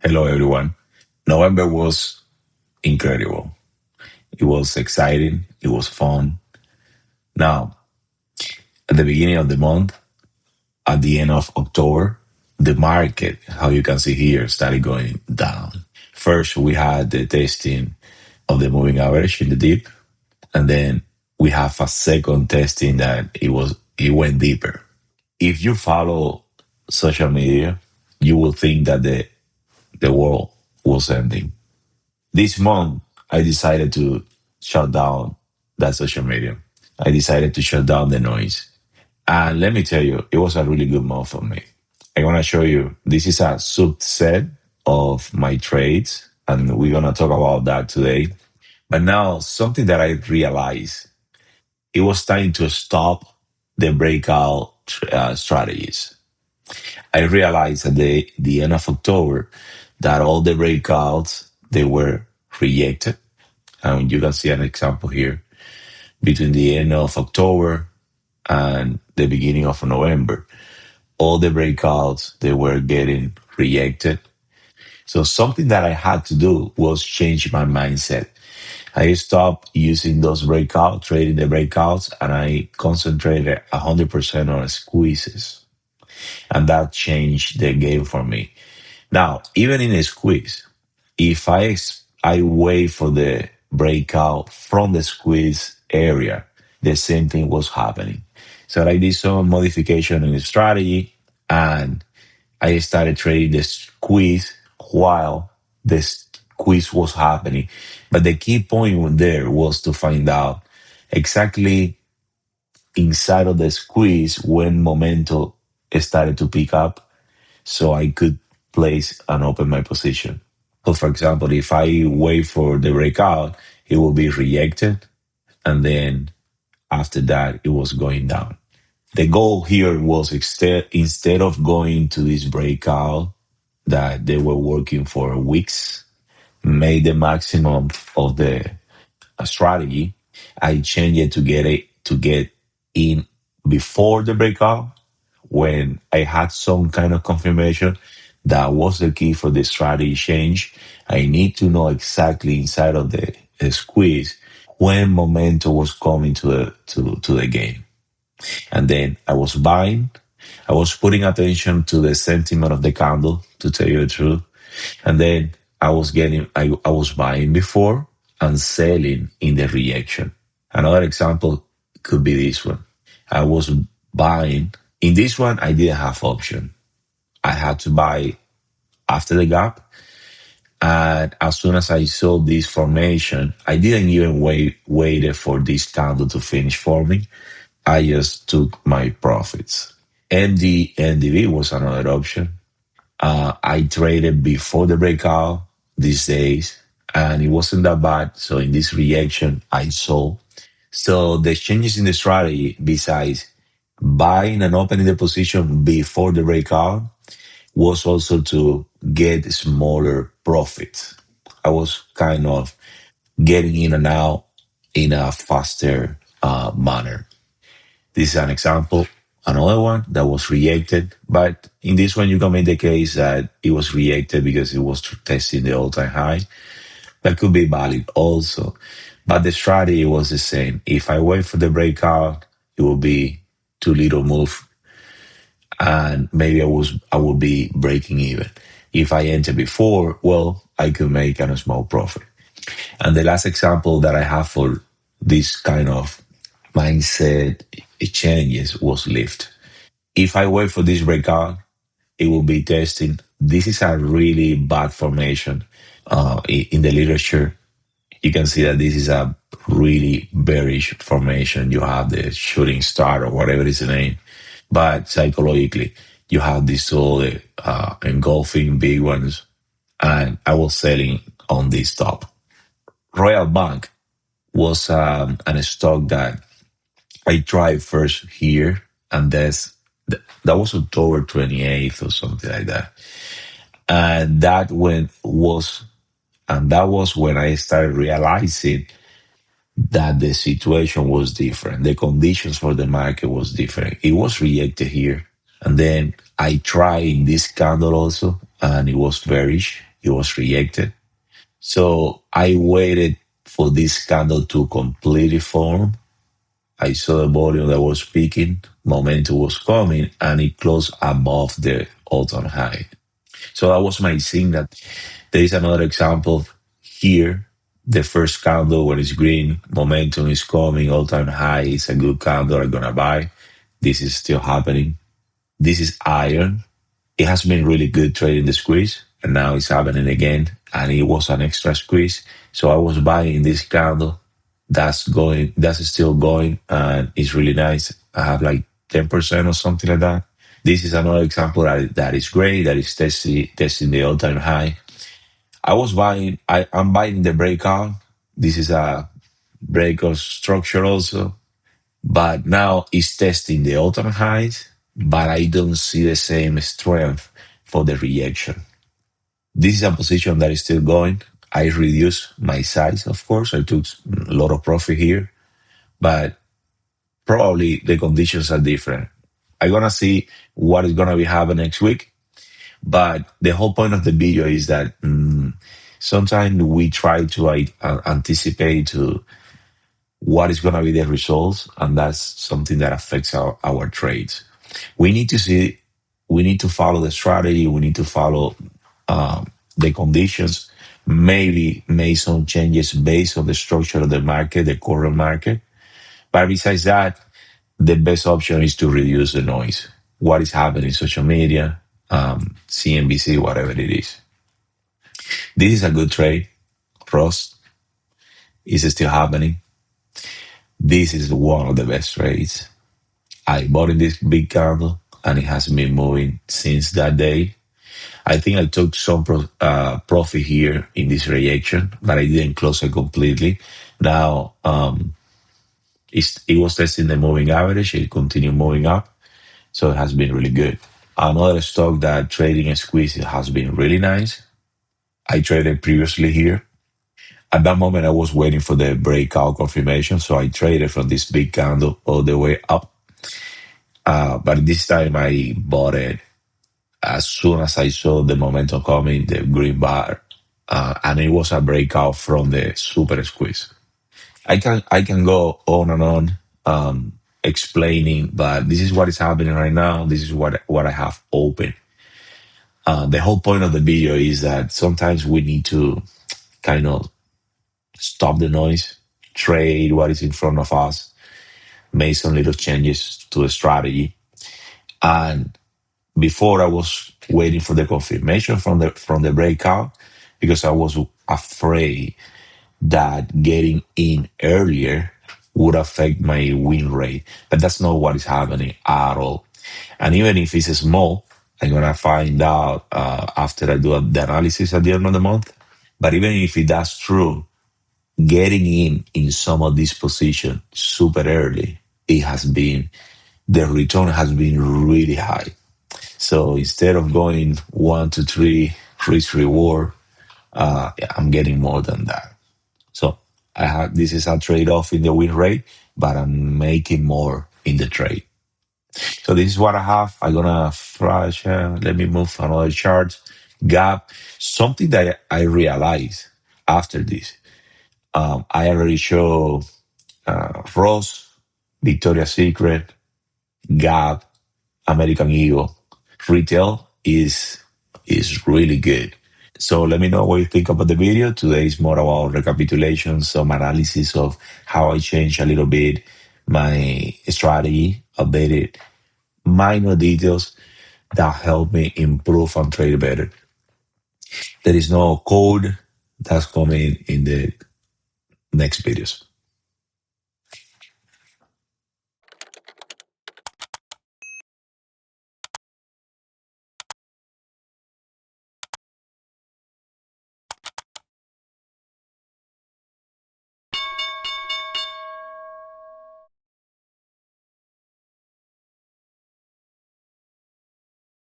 Hello, everyone. November was incredible. It was exciting. It was fun. Now, at the beginning of the month, at the end of October, the market, how you can see here, started going down. First, we had the testing of the moving average in the dip, and then we have a second testing that it went deeper. If you follow social media, you will think that the world was ending. This month, I decided to shut down that social media. I decided to shut down the noise. And let me tell you, it was a really good month for me. I want to show you, this is a subset of my trades, and we're going to talk about that today. But now, something that I realized, it was time to stop the breakout strategies. I realized at the end of October that all the breakouts, they were rejected. And you can see an example here between the end of October and the beginning of November. All the breakouts, they were getting rejected. So something that I had to do was change my mindset. I stopped using those breakouts, trading the breakouts, and I concentrated 100% on squeezes. And that changed the game for me. Now, even in a squeeze, if I wait for the breakout from the squeeze area, the same thing was happening. So I did some modification in the strategy, and I started trading the squeeze while the squeeze was happening. But the key point there was to find out exactly inside of the squeeze when momentum started to pick up so I could place and open my position. So, for example, if I wait for the breakout, it will be rejected. And then after that, it was going down. The goal here was instead of going to this breakout that they were working for weeks, made the maximum of the strategy. I changed it to get in before the breakout when I had some kind of confirmation. That was the key for the strategy change. I need to know exactly inside of the squeeze when momentum was coming to the game. And then I was buying. I was putting attention to the sentiment of the candle, to tell you the truth. And then I was buying before and selling in the reaction. Another example could be this one. I was buying. In this one, I didn't have option. I had to buy after the gap. And as soon as I saw this formation, I didn't even waited for this candle to finish forming. I just took my profits. NDV was another option. I traded before the breakout these days, and it wasn't that bad. So in this reaction, I sold. So the changes in the strategy, besides buying and opening the position before the breakout, was also to get smaller profits. I was kind of getting in and out in a faster manner. This is an example. Another one that was rejected, but in this one, you can make the case that it was rejected because it was testing the all-time high. That could be valid also. But the strategy was the same. If I wait for the breakout, it will be too little move, and maybe I will be breaking even. If I enter before, well, I could make a small profit. And the last example that I have for this kind of mindset changes was lift. If I wait for this breakout, it will be testing. This is a really bad formation in the literature. You can see that this is a really bearish formation. You have the shooting star or whatever is the name. But psychologically, you have these all engulfing big ones. And I was selling on this top. Royal Bank was a stock that I tried first here, and that was October 28th or something like that. And that was when I started realizing that the situation was different. The conditions for the market was different. It was rejected here. And then I tried in this candle also, and it was bearish. It was rejected. So I waited for this candle to completely form. I saw the volume that was peaking, momentum was coming, and it closed above the all-time high. So that was my signal. There is another example here. The first candle when it's green, momentum is coming, all-time high. It's a good candle. I'm gonna buy. This is still happening. This is iron. It has been really good trading the squeeze, and now it's happening again. And it was an extra squeeze, so I was buying this candle. That's going. That's still going, and it's really nice. I have like 10% or something like that. This is another example that is great. That is testing the all-time high. I was buying. I'm buying the breakout. This is a breakout structure also, but now it's testing the all-time highs, but I don't see the same strength for the rejection. This is a position that is still going. I reduced my size, of course. I took a lot of profit here, but probably the conditions are different. I'm gonna see what is gonna be happening next week. But the whole point of the video is that sometimes we try to anticipate to what is going to be the results, and that's something that affects our trades. We need to see, we need to follow the strategy, we need to follow the conditions, maybe make some changes based on the structure of the market, the current market. But besides that, the best option is to reduce the noise. What is happening in social media, CNBC, whatever it is. This is a good trade. Ross is still happening. This is one of the best trades. I bought in this big candle and it has been moving since that day. I think I took some profit here in this reaction, but I didn't close it completely. Now, it was testing the moving average. It continued moving up. So it has been really good. Another stock that trading a squeeze has been really nice. I traded previously here. At that moment, I was waiting for the breakout confirmation. So I traded from this big candle all the way up. But this time I bought it as soon as I saw the momentum coming, the green bar, and it was a breakout from the super squeeze. I can go on and on explaining, but this is what is happening right now. This is what I have open. The whole point of the video is that sometimes we need to kind of stop the noise, trade what is in front of us, make some little changes to the strategy, and before I was waiting for the confirmation from the breakout because I was afraid that getting in earlier would affect my win rate. But that's not what is happening at all. And even if it's small, I'm gonna find out after I do the analysis at the end of the month. But even if that's true, getting in some of these positions super early, it has been the return has been really high. So instead of going 1 to 3 risk reward, I'm getting more than that. So I have this is a trade off in the win rate, but I'm making more in the trade. So this is what I have. I'm gonna flash. Let me move another chart. Gap. Something that I realized after this. I already show Ross, Victoria's Secret, Gap, American Eagle. Retail is really good. So let me know what you think about the video. Today is more about recapitulation, some analysis of how I changed a little bit my strategy, updated minor details that help me improve and trade better. There is no code that's coming in the next videos.